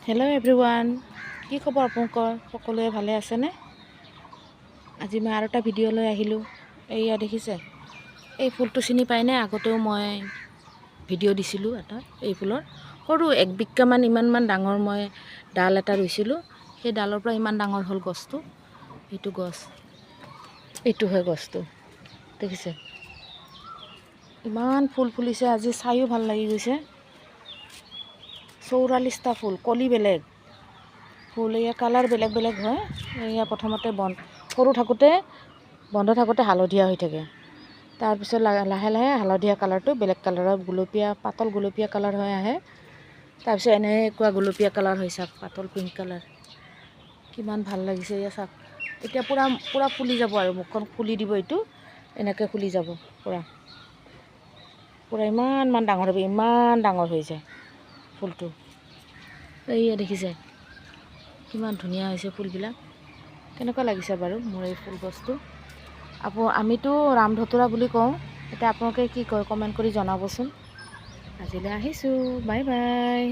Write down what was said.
Hello' everyone, কি খবৰ আপোনালোকৰ? সকলোৱে ভালে আছেনে? আজি মই আৰু এটা ভিডিঅ' লৈ আহিলোঁ। এইয়া দেখিছে, এই ফুলটো চিনি পায়নে? আগতেও মই ভিডিঅ' দিছিলোঁ এটা এই ফুলৰ। সৰু 1 বিঘামান ইমানমান ডাঙৰ মই ডাল এটা ৰুইছিলোঁ। সেই ডালৰ পৰা ইমান ডাঙৰ হ'ল গছটো। এইটো গছ, এইটো হয় গছটো, দেখিছে? ইমান ফুল ফুলিছে, আজি চাইও ভাল লাগি গৈছে। 44টা ফুল, কলি বেলেগ ফুল, এয়া কালাৰ বেলেগ বেলেগ হয়। এয়া প্ৰথমতে সৰু থাকোঁতে বন্ধ থাকোঁতে হালধীয়া হৈ থাকে, তাৰপিছত লাহে লাহে হালধীয়া কালাৰটো বেলেগ কালাৰৰ গুলপীয়া, পাতল গুলপীয়া কালাৰ হৈ আহে। তাৰপিছত এনেকুৱা গুলপীয়া কালাৰ হৈ চাওক, পাতল পিংক কালাৰ। কিমান ভাল লাগিছে এয়া চাওক। এতিয়া পূৰা পূৰা ফুলি যাব আৰু মুখখন ফুলি দিব, এইটো এনেকৈ ফুলি যাব পূৰা পূৰা ইমান ডাঙৰ হ'ব, ইমান ডাঙৰ হৈ যায় ফুলটো। এইয়া দেখিছে কিমান ধুনীয়া হৈছে ফুলবিলাক। কেনেকুৱা লাগিছে বাৰু মোৰ এই ফুল গছটো? আমিতো ৰামধতুৰা বুলি কওঁ। এতিয়া আপোনালোকে কি কয় কমেণ্ট কৰি জনাবচোন। আজিলৈ আহিছোঁ, বাই বাই।